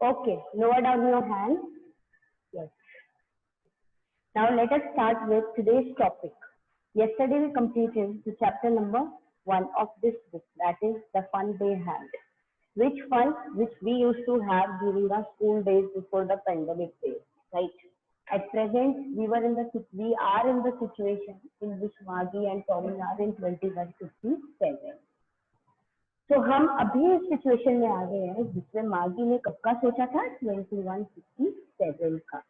Okay, lower down your hand. Yes. Now let us start with today's topic. Yesterday we completed the chapter number 1 of this book, that is the fun they had. Which fun which we used to have during our school days before the pandemic days, right? At present, we are in the situation in which Maggie and Tommy are in 2157. तो हम अभी इस situation में आ गए हैं जिसमें मागी ने कब का सोचा था 2157 का।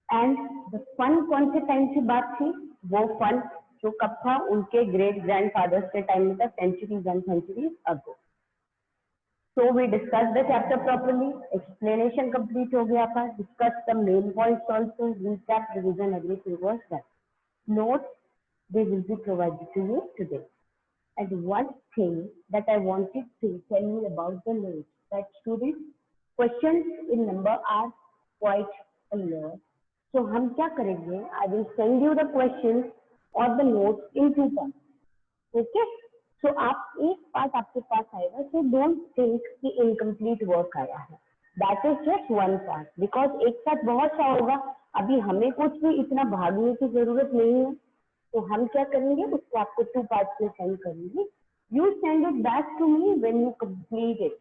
एंड द फन कौन से टाइम की बात थी? वो फन जो कब था? उनके ग्रेट ग्रैंडफादर्स के टाइम में था, centuries and centuries ago. So we discuss the chapter properly, explanation complete हो गया था, discuss the main points also, recap, revision, everything was done. Notes they will be provided to you today. And one thing that I wanted to tell you about the notes, that students, questions in number are quite a lot. So हम क्या करेंगे? I will send you the questions or the notes in two parts. Okay? So आप एक part आपके पास आएगा, so don't think कि incomplete work आया है. That is just one part, because एक साथ बहुत सा होगा. अभी हमें कुछ भी इतना भागने की जरूरत नहीं है. तो हम क्या करेंगे? उसको आपको टू पार्ट्स में सेंड करेंगे. You send it back to me when you complete it.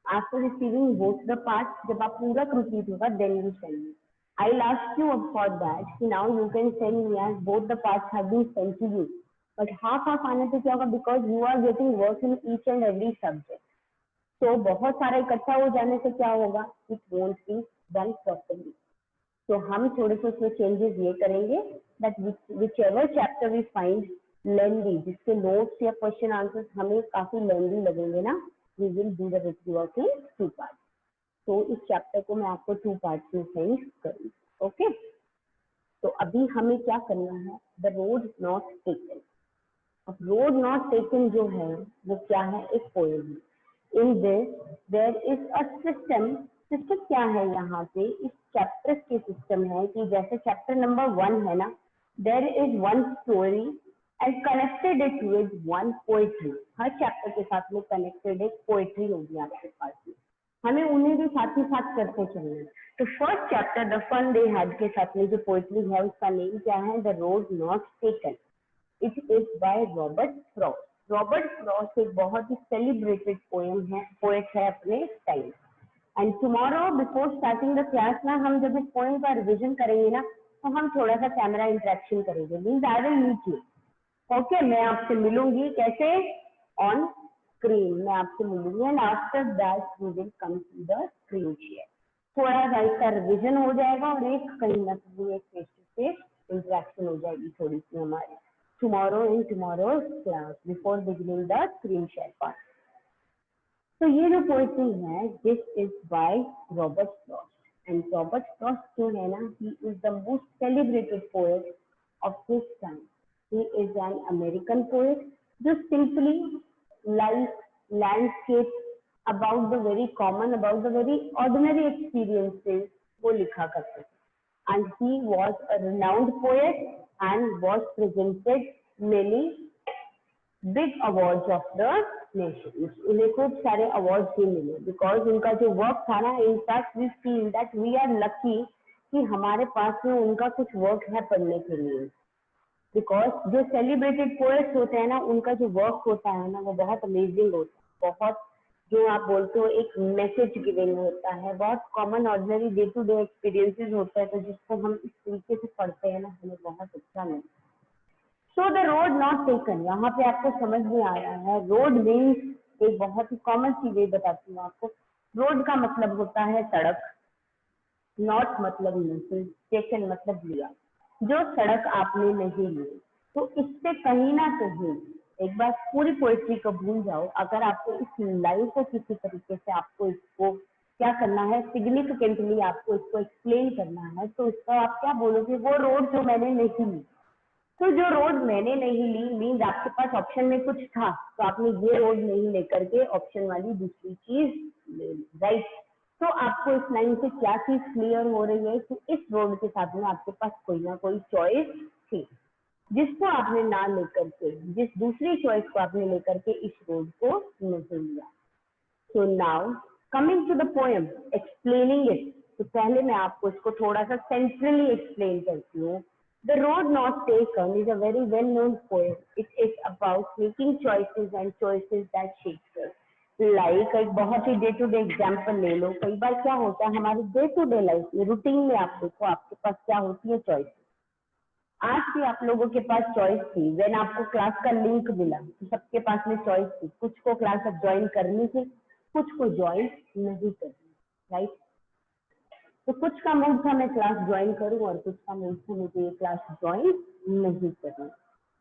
After receiving both the parts, जब आप पूरा complete होगा, then you send me. I'll ask you for that. Now you can send me as both the parts have been sent to you. But half आने से क्या होगा? Because you are getting work in each and every subject. So बहुत सारा इकट्ठा हो जाने से क्या होगा? It won't be done properly. तो हम थोड़े से उसमें चेंजेस ये करेंगे that whichever chapter we find लेंदी, जिसके नोट्स या क्वेश्चन आंसर्स हमें काफी लेंदी लगेंगे ना, we will do the review of in two part. तो इस चैप्टर को मैं आपको टू पार्ट में सेंड करूंगी. ओके, तो अभी हमें क्या करना है? The road not taken. अब रोड नॉट टेकन जो है वो क्या है? एक poem. In this there is a system. System क्या है यहाँ पे? इस चैप्टर के सिस्टम है कि जैसे चैप्टर नंबर 1 है ना, there is one story and connected it with one poetry. हर चैप्टर के साथ में कनेक्टेड एक पोएट्री होगी आपके पास में. हमें उन्हें भी साथ ही साथ करते चलना है. तो first chapter the fun they had के साथ में जो पोएट्री है उसका नेम क्या है? The road not taken. It is by Robert Frost. Robert Frost एक बहुत ही सेलिब्रेटेड पोएट है अपने time. And tomorrow before starting the class ना, हम जब इस पोएम का रिविजन करेंगे ना, तो हम थोड़ा सा कैमरा इंटरेक्शन करेंगे. Means I will meet you. Okay, मैं आपसे मिलूंगी कैसे? ऑन स्क्रीन मैं आपसे मिलूंगी. And after that we will come to the screen share. थोड़ा सा इसका रिविजन हो जाएगा और एक कहीं ना कहीं एक फेस टू फेस इंटरेक्शन हो जाएगी थोड़ी सी हमारी tomorrow in tomorrow class before beginning the screen share part. तो ये जो पोएट्री है, this is by Robert Frost. And Robert Frost जो है ना, he is the most celebrated poet of his time. He is an American poet जो simply like landscapes about the very common, about the very ordinary experiences वो लिखा करते थे. And he was a renowned poet and was presented many big awards of the nation. उन्हें खूब सारे awards भी मिले because उनका जो work था ना, in fact we feel that we are lucky कि हमारे पास में उनका कुछ work है पढ़ने के लिए. बिकॉज जो सेलिब्रेटेड पोएट्स होते हैं ना, उनका जो वर्क होता है ना, वो बहुत अमेजिंग होता है. बहुत जो आप बोलते हो एक मैसेज गिविंग होता है. बहुत common ordinary day to day experiences होते हैं, तो जिसको हम इस तरीके से पढ़ते हैं ना, हमें बहुत अच्छा मिलता है. So the road not taken, यहाँ पे आपको समझ में आ रहा है. रोड मीन्स एक बहुत ही कॉमन सी वे बताती हूँ आपको. रोड का मतलब होता है सड़क. नॉट मतलब नहीं, टेकन मतलब लिया. जो सड़क आपने नहीं ली. तो इससे कहीं ना कहीं एक बार पूरी पोएट्री को भूल जाओ. अगर आपको इस लाइन को किसी तरीके से आपको इसको क्या करना है, सिग्निफिकेंटली आपको इसको एक्सप्लेन करना है, तो इसका आप क्या बोलोगे? वो रोड जो मैंने नहीं ली. तो जो रोड मैंने नहीं ली मीन्स आपके पास ऑप्शन में कुछ था, तो आपने ये रोड नहीं लेकर के ऑप्शन वाली दूसरी चीज ले ली. राइट. तो आपको इस लाइन से क्या चीज क्लियर हो रही है कि इस रोड के साथ में आपके पास कोई ना कोई चॉइस थी, जिसको आपने ना लेकर के, जिस दूसरी चॉइस को आपने लेकर के इस रोड को नहीं लिया. So now coming to the poem, explaining it, तो पहले मैं आपको इसको थोड़ा सा सेंट्रली एक्सप्लेन करती हूँ. The Road Not Taken is a very well-known poem. It is about making choices and choices that shapes us. Like एक बहुत ही डे टू डे एग्जाम्पल ले लो. कई बार क्या होता है हमारे डे टू डे लाइफ में, रूटीन में आप देखो आपके पास क्या होती है चॉइस. आज भी आप लोगों के पास चॉइस थी. व्हेन आपको क्लास का लिंक मिला तो सबके पास में चॉइस थी. कुछ को क्लास अब ज्वाइन करनी थी, कुछ को ज्वाइन नहीं करनी. राइट. तो कुछ का मूड था मैं क्लास ज्वाइन करूं और कुछ का मूड था मुझे ये क्लास ज्वाइन नहीं करनी.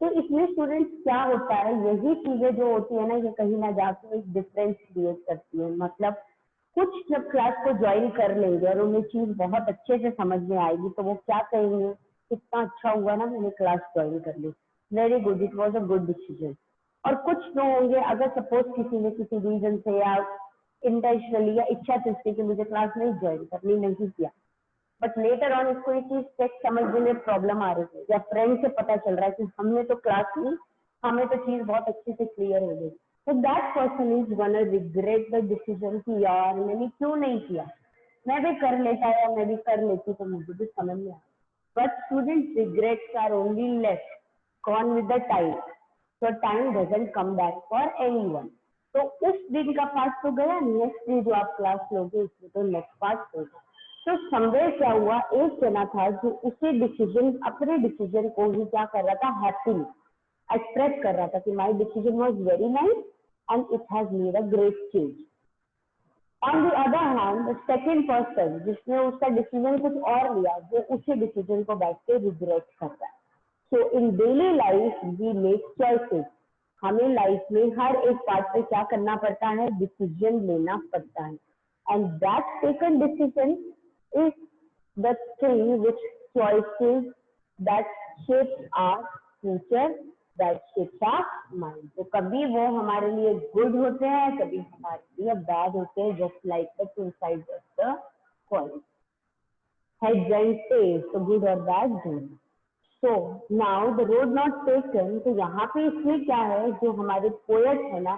तो इसमें स्टूडेंट्स क्या होता है, यही चीजें जो होती है ना, ये कहीं ना जाके एक डिफरेंस क्रिएट करती है. मतलब कुछ जब क्लास को ज्वाइन कर लेंगे और उन्हें चीज बहुत अच्छे से समझ में आएगी तो वो क्या कहेंगे, कितना अच्छा हुआ ना मैंने क्लास ज्वाइन कर ली, very good, it was a good decision. और कुछ जो होंगे, अगर सपोज किसी ने किसी रीजन से या इंटेंशनली या इच्छा दृष्टि की मुझे क्लास नहीं ज्वाइन करनी, नहीं किया, बट लेटर ऑन इसको ये चीज टेक्स्ट समझने में प्रॉब्लम आ रही है या फ्रेंड से पता चल रहा है कि हमने तो क्लास ली, हमें तो चीज बहुत अच्छे से क्लियर हो गई, तो that person is gonna regret the decision कि यार मैंने क्यों नहीं किया, मैं भी कर लेता या मैं भी कर लेती तो मुझे भी समझ में आया. But students regrets are only left gone with the time. So time doesn't come back for anyone. तो उस दिन का पार्ट तो गया, नेक्स्ट डे जो आप क्लास लोगे उसमें तो नेक्स्ट पार्ट होगा. तो समवेयर क्या हुआ, एक जना था जो उसी डिसीजन, अपने डिसीजन को ही क्या कर रहा था, हैप्पीली एक्सप्रेस कर रहा था कि my decision was very nice and it has made a great change. On the other hand the second person जिसने उसका डिसीजन कुछ और लिया, वो उसी डिसीजन को बैठ के रिग्रेट कर रहा है. So in daily life we make choices. हमें लाइफ में हर एक पार्ट पे क्या करना पड़ता है, डिसीजन लेना पड़ता है. And that taken decision is the thing which choices that shapes our future, that shapes our mind. तो कभी वो हमारे लिए गुड होते हैं, कभी हमारे लिए बैड होते हैं, just like the two sides of the coin, heads and tails, तो गुड और बैड दोनों. So now the road not taken, तो यहाँ पे इसमें क्या है, जो हमारे पोएट है ना,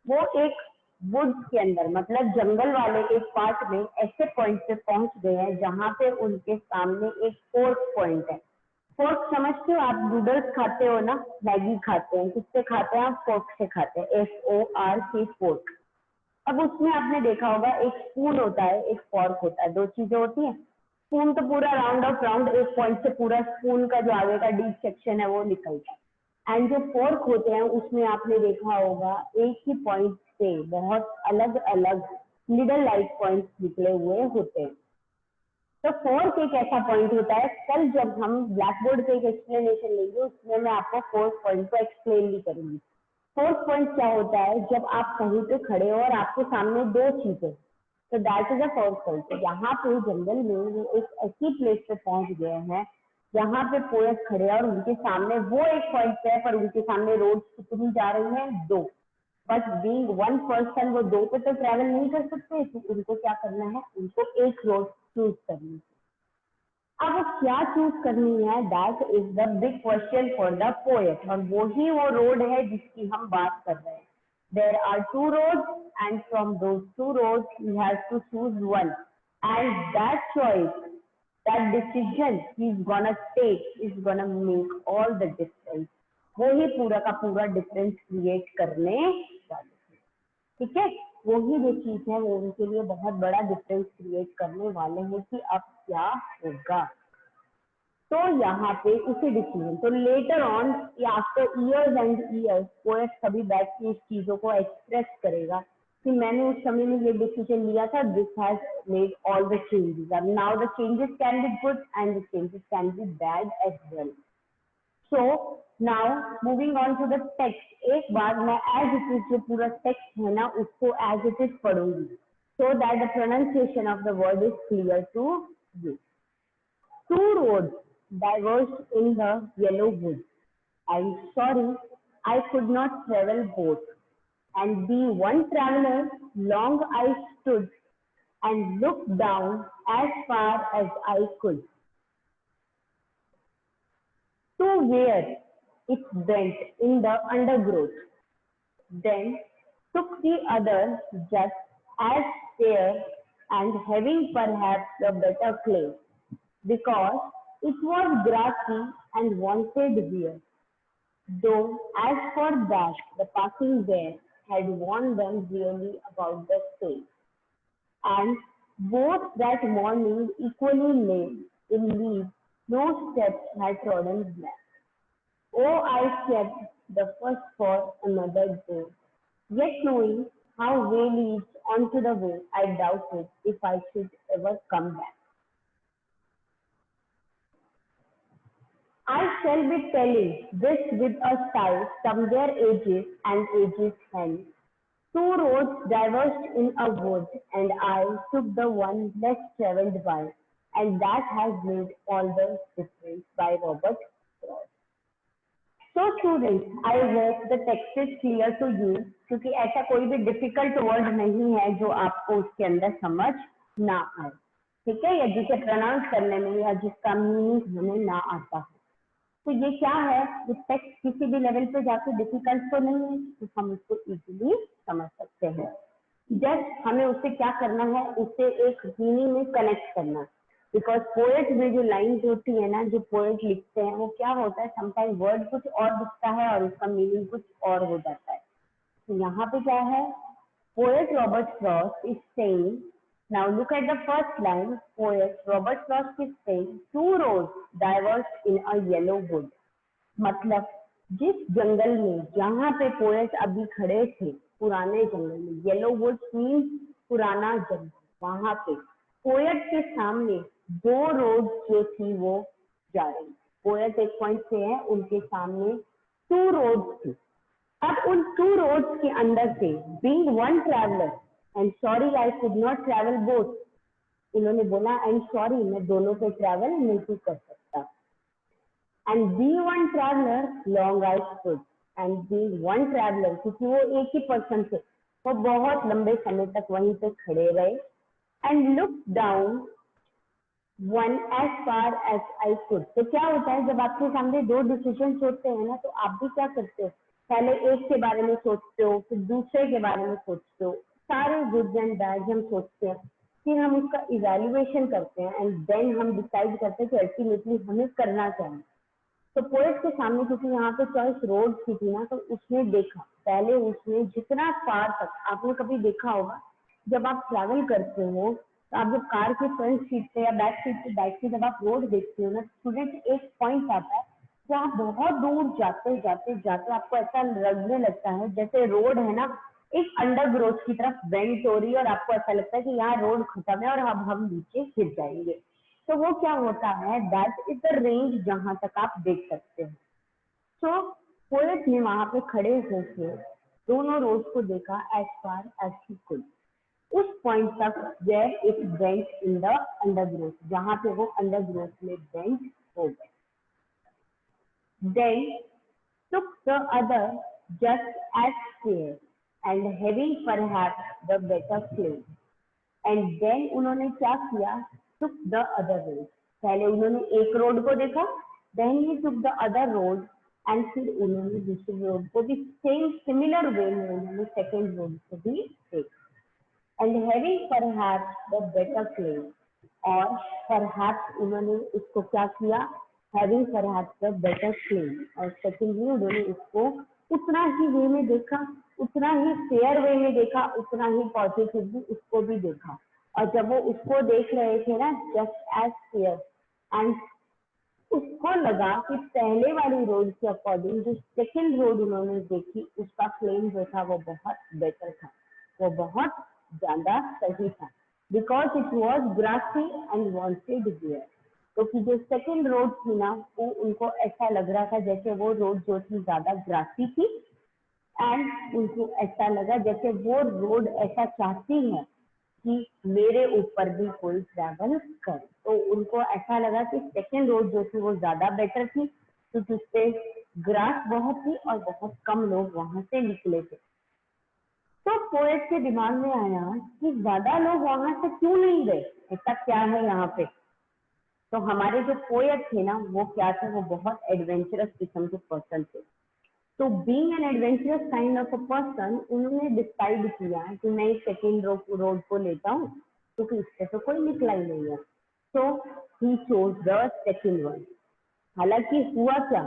वो एक वुड्स के अंदर, मतलब जंगल वाले एक पार्ट में ऐसे पॉइंट पे पहुंच गए हैं जहाँ पे उनके सामने एक फोर्क पॉइंट है. फोर्क समझते हो आप, नूडल्स खाते हो ना, मैगी खाते हैं, किससे खाते हैं आप, फोर्क से खाते हैं, FORK फोर्क. अब उसमें आपने देखा होगा एक स्पून होता है, एक फॉर्क होता है, दो चीजें होती हैं. स्पून तो पूरा राउंड ऑफ राउंड एक पॉइंट से पूरा स्पून का जो आगे का डीप सेक्शन है वो निकलता है. एंड जो फोर्क होते हैं उसमें आपने देखा होगा एक ही पॉइंट से बहुत अलग अलग मिडल लाइक पॉइंट्स निकले हुए होते हैं. तो फोर्क एक ऐसा पॉइंट होता है. कल जब हम ब्लैक बोर्ड पे एक एक्सप्लेनेशन लेंगे उसमें मैं आपको फोर्क पॉइंट को एक्सप्लेन भी करूंगी. फोर्क पॉइंट क्या होता है, जब आप कहीं पे खड़े हो और आपके सामने दो चीजें, तो that is a fork point. तो यहाँ पे जंगल में वो एक ऐसी प्लेस पे पहुंच गए हैं जहाँ पे पोएट खड़े हैं और उनके सामने वो एक पॉइंट पे है, पर उनके सामने रोड कितनी जा रही है, दो. बट बीइंग वन पर्सन वो दो पे तो ट्रेवल नहीं कर सकते, तो उनको क्या करना है, उनको एक रोड चूज करनी है. अब क्या चूज करनी है, that is the big question for the poet, और वही वो रोड है जिसकी हम बात कर रहे हैं. There are two roads, and from those two roads he has to choose one, and that choice, that decision he's gonna take is gonna make all the difference. वही पूरा का पूरा डिफरेंस क्रिएट करने वाले हैं. ठीक है, वही जो चीज है वो उनके लिए बहुत बड़ा डिफरेंस क्रिएट करने वाले हैं कि अब क्या होगा. तो यहाँ पे उसी डिसीजन, तो later on after years and years poet कभी बैठ के उस चीजों को एक्सप्रेस करेगा कि मैंने उस समय में ये डिसीजन लिया था, this has made all the changes. अब now the changes can be good and the changes can be bad as well. So now moving on to the text. एक बार मैं एज इट इज जो पूरा text है ना उसको as it is पढ़ूंगी, so that the pronunciation of the word is clear to you. Two roads diverged in the yellow wood. I'm sorry, I could not travel both. And be one traveler, long I stood and looked down as far as I could, to where it bent in the undergrowth. Then took the other just as stairs and having perhaps a better clay, because it was grassy and wanted wear. Though as for that, the passing there had warned them really about the stay, and both that morning equally lay in leaves no steps had trodden black. Oh, I kept the first for another day, yet knowing how way leads onto the way, I doubted if I should ever come back. I shall be telling this with a sigh somewhere ages and ages hence. Two roads diverged in a wood, and I took the one less travelled by, and that has made all the difference. By Robert Frost. So students, I hope the text is clear to you, क्योंकि ऐसा कोई भी difficult word नहीं है जो आपको उसके अंदर समझ ना आए, ठीक है, या जिसे pronounce करने में या जिसका मीनिंग हमें ना आता हो। तो ये क्या है, ये टेक्स्ट किसी भी लेवल पे जाके डिफिकल्ट तो नहीं है, तो हम उसको इजीली समझ सकते हैं। जस्ट हमें उससे क्या करना है, उससे एक मीनिंग में कनेक्ट करना, बिकॉज पोएट में जो लाइन्स होती है ना, जो पोएट लिखते हैं, वो क्या होता है, समटाइम वर्ड कुछ और दिखता है और उसका मीनिंग कुछ और हो जाता है। तो यहाँ पे क्या है, poet Robert Frost is saying, now look at the first line, poet Robert Frost is saying, two roads diverged in a yellow wood. मतलब जिस जंगल में जहाँ पे पोएट अभी खड़े थे, पुराने जंगल में, येलो वुड मीन्स पुराना जंगल, वहां पे पोएट के सामने दो रोड जो थी वो जा रही। पोएट एक पॉइंट से है, उनके सामने टू रोड्स थी। अब उन टू रोड्स के अंदर से being one traveller and sorry I could not travel both, इन्होंने बोला आई एम सॉरी मैं दोनों पे ट्रैवल नहीं कर सकता। And be one traveller long I could, and be one traveller क्योंकि वो एक ही पर्सन थे, वो बहुत लंबे समय तक वहीं पे खड़े रहे। And look down one as far as I could. तो क्या होता है, जब आपके सामने दो डिसीजन होते हैं ना, तो आप भी क्या करते हो, पहले एक के बारे में सोचते हो, फिर दूसरे के बारे में सोचते हो, सारे गुड एंड बैड हम सोचते हैं, फिर हम उसका इवैल्यूएशन करते हैं एंड देन हम डिसाइड करते हैं कि अल्टीमेटली हमें करना चाहिए। तो पोएट के सामने क्योंकि यहाँ पे चॉइस रोड थी ना, तो उसने देखा, पहले उसने जितना फार तक, आपने कभी देखा होगा जब आप ट्रैवल करते हो, तो आप जब कार के फ्रंट सीट पे या बैक सीट पे बैठ के जब आप रोड देखते हो ना, स्टूडेंट एक पॉइंट आता है तो आप बहुत दूर जाते जाते जाते आपको ऐसा लगने लगता है जैसे रोड है ना एक अंडर ग्रोथ की तरफ बेंड हो रही है, और आपको ऐसा लगता है कि यहाँ रोड खत्म है और अब हम नीचे गिर जाएंगे। तो वो क्या होता है, दैट इज द रेंज जहां तक आप देख सकते हैं। सो पोएट ने वहां पे खड़े होकर दोनों रोड को देखा as far as he could, उस पॉइंट तक where it bent in the undergrowth, जहां पे वो अंडरग्रोथ में बेंट हो गए। Then took the other just as fair and having perhaps the better claim. And then उन्होंने क्या किया, took the other road. पहले उन्होंने एक रोड को देखा, then he took the other road, and फिर उन्होंने दूसरे रोड को भी सेम सिमिलर वे में उन्होंने सेकेंड रोड को भी देखा। And having perhaps the better claim, और perhaps उन्होंने उसको क्या किया, having perhaps the better claim, और सेकेंडली उन्होंने उसको उतना ही वे में देखा, उतना ही फेयर वे में देखा, उतना ही पॉजिटिवली उसको भी देखा। और जब वो उसको देख रहे थे ना, जस्ट एज फेयर, एंड उसको लगा कि पहले वाली रोड के अकॉर्डिंग जो सेकेंड रोड उन्होंने देखी, उसका क्लेम जो था वो बहुत बेटर था, वो बहुत ज्यादा सही था, because it was grassy and wanted wear. क्योंकि जो सेकेंड रोड थी ना, वो उनको ऐसा लग रहा था जैसे वो रोड जो थी ज्यादा ग्रासी थी, एंड उनको ऐसा लगा जैसे वो रोड ऐसा चाहती है कि मेरे ऊपर भी कोई ट्रैवल कर। तो उनको ऐसा लगा कि सेकेंड रोड जो थी वो ज्यादा बेटर थी, क्योंकि उस पे ग्रास बहुत थी और बहुत कम लोग वहां से निकले थे। तो पोएट के दिमाग में आया कि ज्यादा लोग वहां से क्यों नहीं गए, ऐसा क्या है यहाँ पे। तो हमारे जो पोएट थे ना, वो क्या थे, वो बहुत एडवेंचरस किस्म के पर्सन थे। तो being an adventurous kind of a person, उन्होंने डिसाइड किया कि मैं इस सेकेंड रोड को लेता हूँ क्योंकि इससे तो कोई निकला ही नहीं है। So he chose the second one. हालांकि हुआ क्या,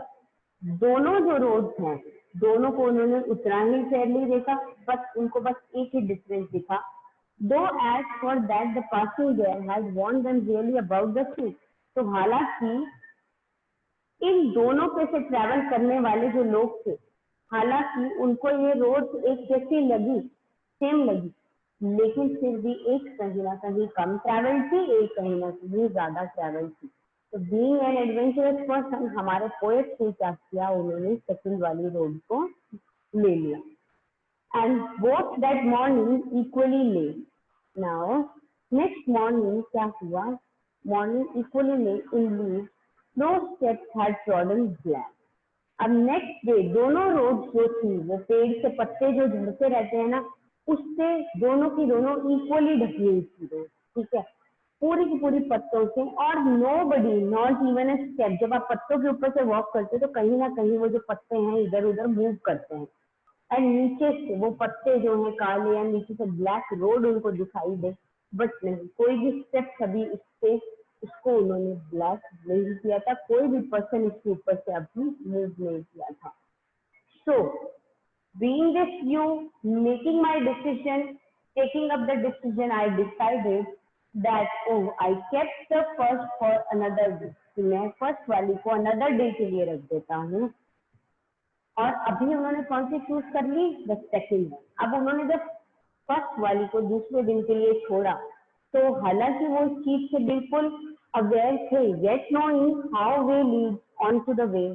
दोनों जो रोड्स हैं दोनों को उन्होंने उतना ही फेयरली देखा, बस उनको बस एक ही डिफरेंस दिखा। Though as for that the passenger has warned them really about the truth. तो हालांकि इन दोनों पे से ट्रैवल करने वाले जो लोग थे, हालांकि उनको ये रोड एक जैसी लगी, सेम लगी, लेकिन फिर भी एक कहीं ना कहीं कम ट्रैवल थी, एक कहीं ना कहीं ज्यादा ट्रैवल थी। तो बीइंग एन एडवेंचरस पर्सन, हमारे पोएट ने क्या किया, उन्होंने सेकंड वाली रोड को ले लिया। And both that morning equally lay. Now next morning क्या हुआ, morning equally lay in leave, no steps had trodden black. अब नेक्स्ट डे दोनों रोड जो थी, वो पेड़ से पत्ते जो झड़ते रहते हैं ना, उससे दोनों की दोनों इक्वली ढकी हुई थी रोड, ठीक है, पूरी की पूरी पत्तों से। और nobody not even a step. जब आप पत्तों के ऊपर से वॉक करते हो तो कहीं ना कहीं वो जो पत्ते हैं इधर उधर मूव करते हैं, एंड नीचे से वो पत्ते जो हैं काले या नीचे से ब्लैक रोड उनको दिखाई दे, बट नहीं, कोई भी स्टेप कभी इससे उसको उन्होंने ब्लैक नहीं किया था, कोई भी पर्सन इसके ऊपर से अभी मूव नहीं किया था। सो being this view, making my decision, taking up the decision, I decided that I kept the first for another day। मैं फर्स्ट वाली को अनदर डे के लिए रख देता हूँ। और अभी उन्होंने कौन सी चूज कर ली, द सेकेंड वन। अब उन्होंने जब फर्स्ट वाली को दूसरे दिन के लिए छोड़ा, तो हालांकि वो इस चीज से बिल्कुल अवेयर थे, yet knowing how way lead on to the way,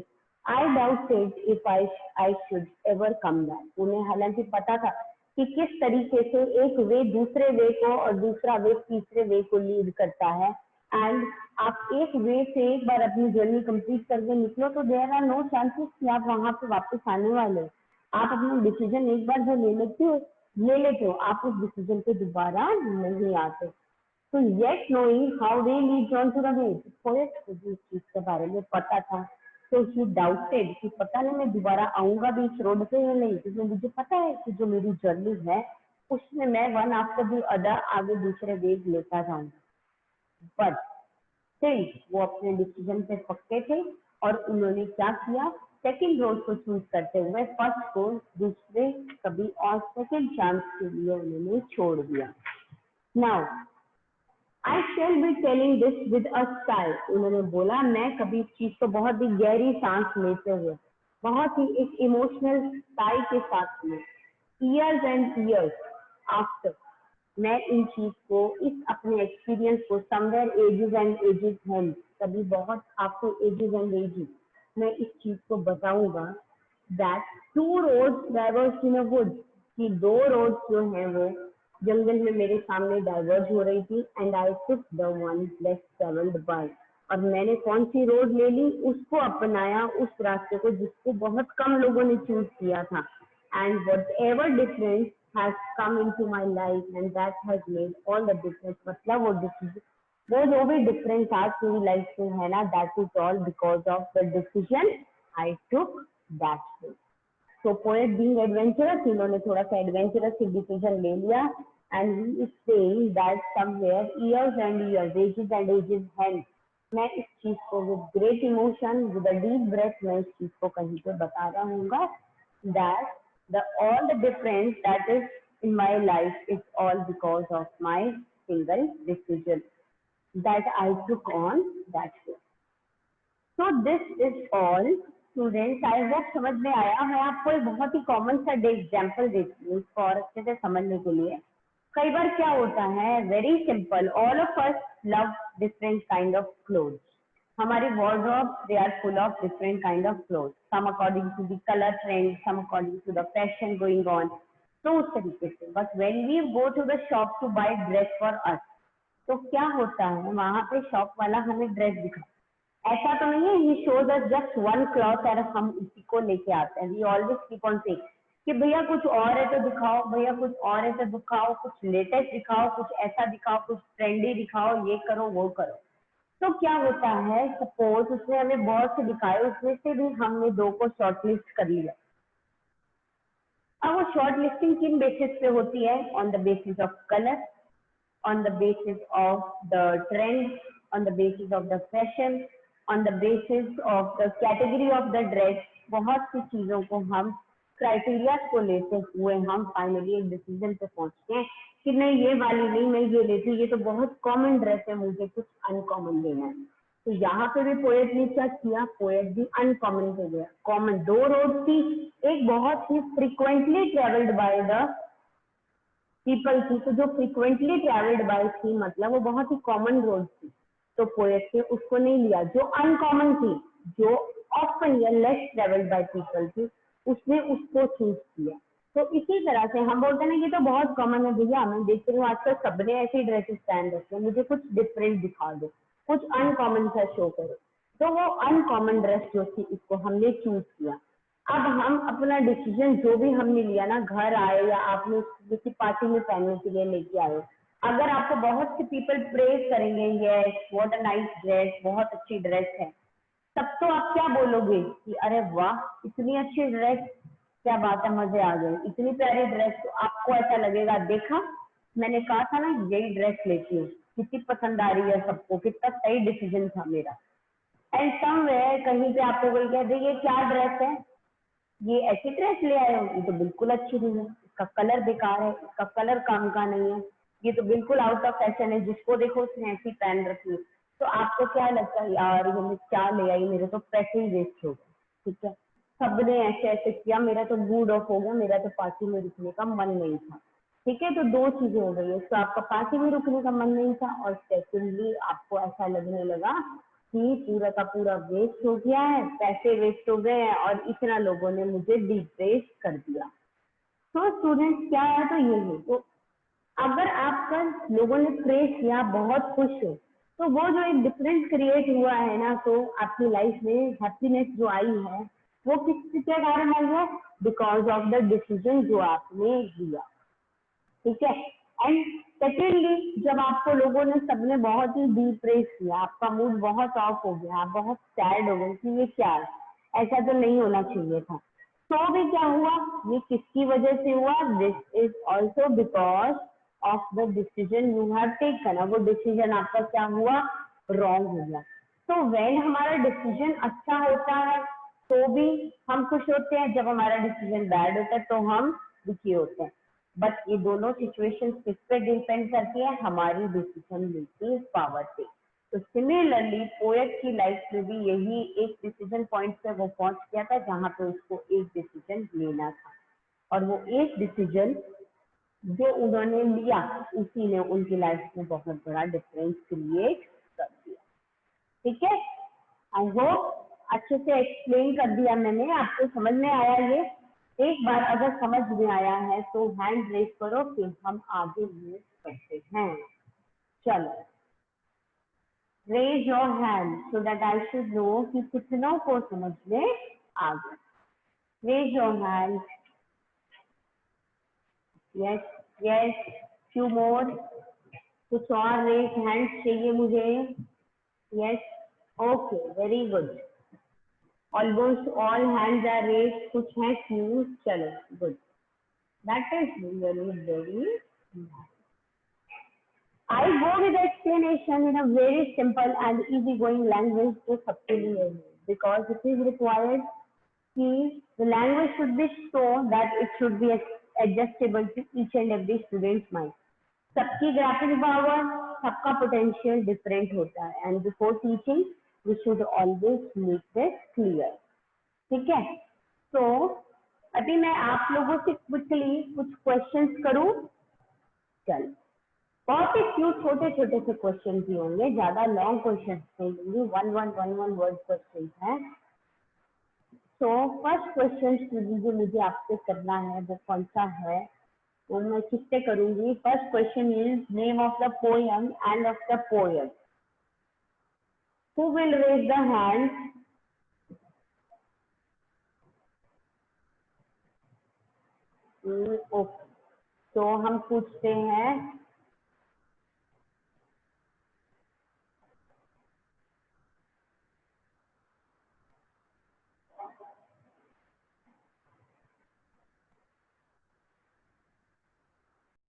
I doubted if I should ever come back. उन्हें हालांकि पता था कि किस तरीके से एक वे दूसरे वे को और दूसरा वे तीसरे वे को लीड करता है। एंड आप एक वे से एक बार अपनी जर्नी कंप्लीट करके निकलो तो देयर आर नो चांसेस कि आप वहां पे वापस आने वाले हो। आप अपना डिसीजन एक बार जो ले लेते हो, आप उस डिसीजन पे दोबारा नहीं आते। तो yet knowing how way leads on to the way, poet को भी इस चीज के बारे में पता था। तो ही डाउटेड कि पता नहीं मैं दोबारा आऊंगा भी इस रोड पे या नहीं, क्योंकि मुझे पता है कि जो मेरी जर्नी है उसमें मैं वन आफ्टर दी अदर आगे दूसरे वे लेता जाऊंगा। बट स्टिल वो अपने डिसीजन पे पक्के थे और उन्होंने क्या किया, सेकंड रोड को चूज करते हुए फर्स्ट को दूसरे कभी और सेकंड चांस के लिए उन्होंने छोड़ दिया। Now I shall be telling this with a sigh. उन्होंने बोला मैं कभी इस चीज को बहुत ही गहरी सांस लेते हुए, बहुत ही एक इमोशनल साइ के साथ में, ईयर्स एंड ईयर्स आफ्टर, मैं इन चीज को, इस अपने एक्सपीरियंस को, somewhere ages and ages help, कभी बहुत आपको एजेस एंड एजेस, मैं इस चीज को बताऊंगा that two roads diverse in a wood, कि दो रोड्स जो हैं वो जंगल में मेरे सामने डाइवर्ज हो रही थी, and I took the one less travelled by. और मैंने कौन सी रोड ले ली, उसको अपनाया, उस रास्ते को जिसको बहुत कम लोगों ने चूज किया था। And whatever difference has come into my life, and that has made all the difference। मतलब वो जो भी डिफरेंस आज मेरी लाइफ में है ना, that is all because of the decision I took that day। So poet being adventurous, इन्होंने थोड़ा सा एडवेंचरस डिसीजन ले लिया, and he is saying that somewhere years and years, ages and ages hence, मैं इस चीज को with great emotion, with a deep breath, मैं इस चीज को कहीं पे बता रहा हूँ that all the difference that is in my life is all because of my single decision that I took on that day। So this is all students। I hope समझ में आया। मैं आपको एक बहुत ही कॉमन सा एग्जाम्पल देती हूँ इसको और अच्छे से समझने के लिए। कई बार क्या होता है, very simple, all of us love different kind of clothes. हमारी wardrobe, they are full of different kind of clothes, some according to the color trend, some according to the fashion going on, तो उस तरीके से। but when we go to the shop to buy dress for us, तो क्या होता है, वहां पे शॉप वाला हमें ड्रेस दिखा, ऐसा तो नहीं है he shows us just one cloth और हम उसी को लेके आते हैं। we always keep on saying कि भैया कुछ और है तो दिखाओ, भैया कुछ और है तो दिखाओ, कुछ लेटेस्ट दिखाओ, कुछ ऐसा दिखाओ, कुछ ट्रेंडी दिखाओ, ये करो वो करो। तो क्या होता है, सपोज उसने हमें बहुत से दिखाए, उसमें से भी हमने दो को शॉर्टलिस्ट कर लिया, अब वो शॉर्ट लिस्टिंग किन बेसिस पे होती है? On the basis of colour, on the basis of the trend, on the basis of the fashion, on the basis of the category of the dress. बहुत सी चीजों को हम क्राइटेरिया को लेते हुए हम फाइनली एक डिसीजन पे पहुंचते हैं कि नहीं ये वाली नहीं, मैं ये लेती हूँ, ये तो बहुत कॉमन ड्रेस है, मुझे कुछ अनकॉमन लेना है। तो यहाँ पे भी पोएट ने क्या किया? पोएट भी अनकॉमन पे गया। कॉमन दो रोड थी, एक बहुत ही frequently travelled by the people थी, तो जो फ्रिक्वेंटली ट्रेवल्ड बाय थी मतलब वो बहुत ही कॉमन रोड थी, तो पोएट ने उसको नहीं लिया। जो अनकॉमन थी, जो ऑफन या लेस ट्रेवल्ड बाय पीपल थी, उसने उसको चूज किया। तो इसी तरह से हम बोलते हैं ना, ये तो बहुत कॉमन है भैया, मैं देख रही हूँ आजकल सबने ऐसी ड्रेसेस पहन रखी है, मुझे कुछ डिफरेंट दिखा दो, कुछ अनकॉमन सा शो करो। तो वो अनकॉमन ड्रेस जो थी इसको हमने चूज किया। अब हम अपना डिसीजन जो भी हमने लिया ना, घर आए या आपने किसी पार्टी में पहनने के लिए लेके आए, अगर आपको बहुत से पीपल प्रेज करेंगे, yes what a nice dress, बहुत अच्छी ड्रेस है, तब तो आप क्या बोलोगे कि अरे वाह इतनी अच्छी ड्रेस, क्या बात है, मजे आ गए, इतनी प्यारी ड्रेस। तो आपको ऐसा लगेगा, देखा मैंने कहा था ना यही ड्रेस लेती हूँ, कितनी पसंद आ रही है सबको, कितना सही डिसीजन था मेरा। एंड समवेयर कहीं पे आपको कोई कह दे ये क्या ड्रेस है, ये ऐसी ड्रेस ले आए हो, ये तो बिल्कुल अच्छी नहीं है, इसका कलर बेकार है, इसका कलर काम का नहीं है, ये तो बिल्कुल आउट ऑफ फैशन है, जिसको देखो उसने ऐसी पहन रखी है। तो आपको क्या लगता है, यार ये मैं क्या ले आई, मेरे तो पैसे ही वेस्ट हो गए। ठीक है, सबने ऐसे ऐसे किया, मेरा तो मूड ऑफ हो गया, मेरा तो पार्टी में रुकने का मन नहीं था। ठीक है, तो दो चीजें हो गई, तो आपका पार्टी में रुकने का मन नहीं था, और सेकेंडली आपको ऐसा लगने लगा कि पूरा का पूरा वेस्ट हो गया है, पैसे वेस्ट हो गए हैं, और इतना लोगों ने मुझे डिप्रेस कर दिया। तो स्टूडेंट्स क्या है, तो ये है। तो अगर आपका लोगों ने प्रेस किया, बहुत खुश हो, तो वो जो एक डिफरेंस क्रिएट हुआ है ना, तो आपकी लाइफ में हैप्पीनेस जो आई है वो किसके कारण आई है? बिकॉज ऑफ द डिसीजन जो आपने लिया। ठीक है, एंड सेकेंडली जब आपको लोगों ने सबने बहुत ही डिप्रेस किया, आपका मूड बहुत ऑफ हो गया, आप बहुत सैड हो गए कि ये क्या है, ऐसा तो नहीं होना चाहिए था, तो भी क्या हुआ, ये किसकी वजह से हुआ? This is also because of the decision you have taken. वो डिसीजन आपका क्या हुआ? रॉन्ग हो गया। तो वेन हमारा डिसीजन अच्छा होता है तो भी हम खुश होते हैं, जब हमारा डिसीजन बैड होता है तो हम दुखी होते हैं। बट ये दोनों सिचुएशन किस पे डिपेंड करती है? हमारी डिसीजन मेकिंग पावर पे। तो सिमिलरली पोएट की लाइफ में भी यही एक डिसीजन पॉइंट पे वो पहुंच गया था जहां पे उसको एक डिसीजन लेना था, और वो एक डिसीजन जो उन्होंने लिया उसी ने उनकी लाइफ में बहुत बड़ा डिफरेंस क्रिएट कर दिया। ठीक है, आई होप अच्छे से एक्सप्लेन कर दिया मैंने, आपको समझ में आया ये? एक बार अगर समझ में आया है तो हैंड रेज करो, फिर हम आगे मूव करते हैं। चलो, raise your hand so that I should know कि कितनों को समझ में आ गया। Raise your hand. Yes yes, few more, कुछ और रेज हैंड चाहिए मुझे। Yes, okay, very good, almost all hands are raise, कुछ है फ्यू, चलो good, that is very very nice. I go with the explanation in a very simple and easygoing language जो सबके लिए है, because it is required कि the language should be so that it should be adjustable to each and every student's mind. सबकी graphic power, सबका potential different होता है, and before teaching we should always make this clear. ठीक है, तो अभी मैं आप लोगों से क्विकली कुछ क्वेश्चंस करूं। चलो, बहुत ही क्यों छोटे छोटे से क्वेश्चन ही होंगे, ज्यादा लॉन्ग क्वेश्चन नहीं होंगे, वन वर्ड क्वेश्चन है। तो फर्स्ट क्वेश्चन जो मुझे आपसे करना है वो कौन सा है, वो मैं किससे करूंगी? First question is name of the poem and of the poet. Who will raise the hand? Okay, तो हम पूछते हैं